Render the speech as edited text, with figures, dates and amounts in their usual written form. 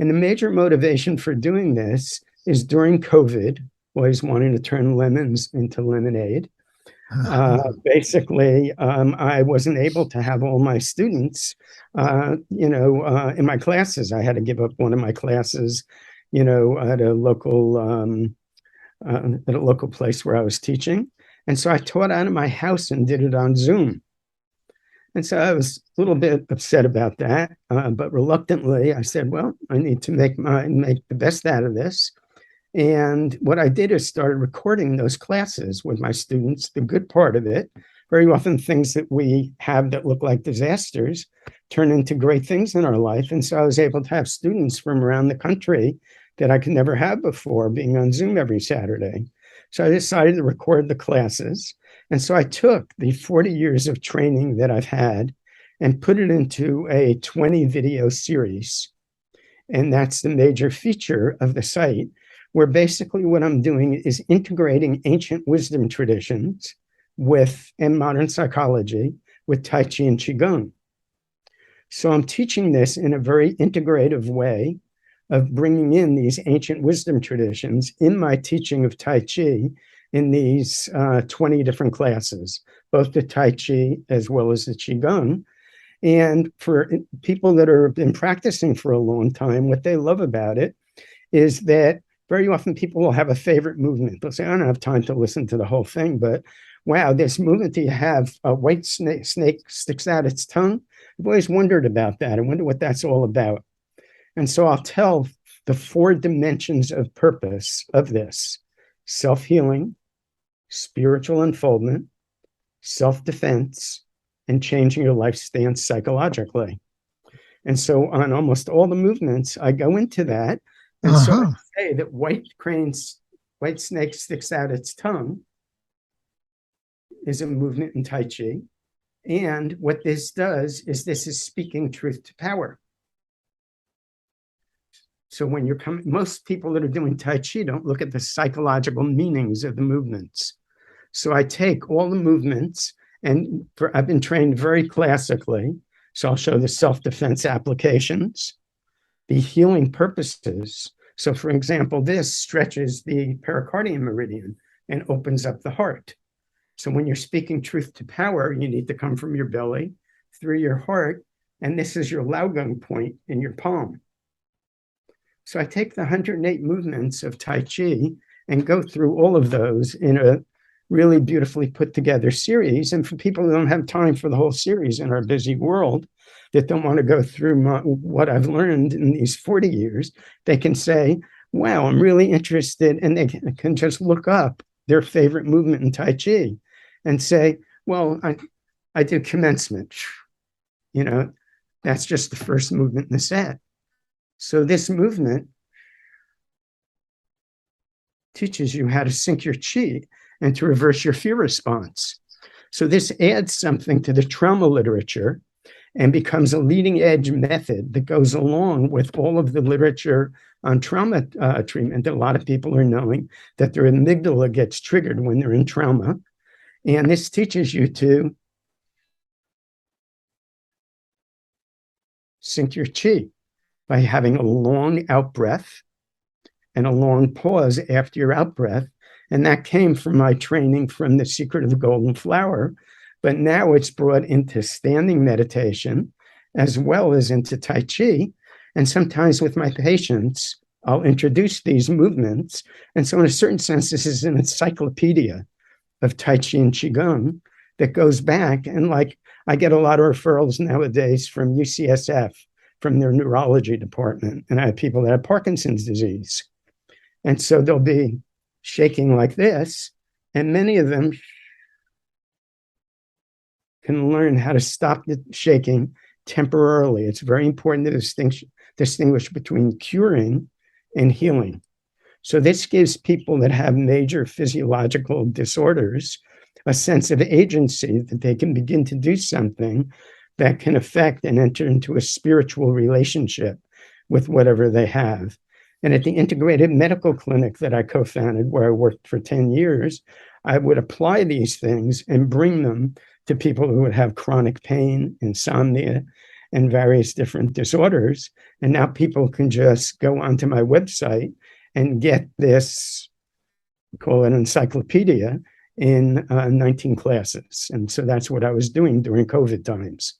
And the major motivation for doing this is during COVID, always wanting to turn lemons into lemonade. Basically, I wasn't able to have all my students, in my classes. I had to give up one of my classes, at a local place where I was teaching. And so I taught out of my house and did it on Zoom. And so I was a little bit upset about that, but reluctantly I said, well, I need to make the best out of this. And what I did is started recording those classes with my students. The good part of it, very often things that we have that look like disasters turn into great things in our life. And so I was able to have students from around the country that I could never have before being on Zoom every Saturday. So I decided to record the classes. And so I took the 40 years of training that I've had and put it into a 20 video series. And that's the major feature of the site, where basically what I'm doing is integrating ancient wisdom traditions and modern psychology with Tai Chi and Qigong. So I'm teaching this in a very integrative way of bringing in these ancient wisdom traditions in my teaching of Tai Chi in these 20 different classes, both the Tai Chi as well as the Qigong. And for people that have been practicing for a long time, what they love about it is that very often people will have a favorite movement. They'll say, I don't have time to listen to the whole thing, but wow, this movement that you have, a white snake sticks out its tongue. I've always wondered about that. I wonder what that's all about. And so I'll tell the 4 dimensions of purpose of this: self-healing, spiritual unfoldment, self-defense, and changing your life stance psychologically. And so on almost all the movements, I go into that. And so I say that white snake sticks out its tongue is a movement in Tai Chi. And what this does is this is speaking truth to power. So when you're coming, most people that are doing Tai Chi don't look at the psychological meanings of the movements. So I take all the movements, and I've been trained very classically. So I'll show the self-defense applications, the healing purposes. So for example, this stretches the pericardium meridian and opens up the heart. So when you're speaking truth to power, you need to come from your belly through your heart. And this is your Laogang point in your palm. So I take the 108 movements of Tai Chi and go through all of those in a really beautifully put together series. And for people who don't have time for the whole series in our busy world, that don't want to go through what I've learned in these 40 years, they can say, wow, I'm really interested. And they can just look up their favorite movement in Tai Chi and say, well, I do commencement. That's just the first movement in the set. So this movement teaches you how to sync your chi and to reverse your fear response. So this adds something to the trauma literature and becomes a leading edge method that goes along with all of the literature on trauma treatment. A lot of people are knowing that their amygdala gets triggered when they're in trauma. And this teaches you to sync your chi by having a long out breath and a long pause after your out breath. And that came from my training from The Secret of the Golden Flower. But now it's brought into standing meditation as well as into Tai Chi. And sometimes with my patients, I'll introduce these movements. And so in a certain sense, this is an encyclopedia of Tai Chi and Qigong that goes back. And like, I get a lot of referrals nowadays from UCSF, from their neurology department. And I have people that have Parkinson's disease. And so they'll be shaking like this. And many of them can learn how to stop the shaking temporarily. It's very important to distinguish between curing and healing. So this gives people that have major physiological disorders a sense of agency that they can begin to do something that can affect and enter into a spiritual relationship with whatever they have. And at the integrated medical clinic that I co-founded, where I worked for 10 years, I would apply these things and bring them to people who would have chronic pain, insomnia, and various different disorders. And now people can just go onto my website and get this, call it encyclopedia, in 19 classes. And so that's what I was doing during COVID times.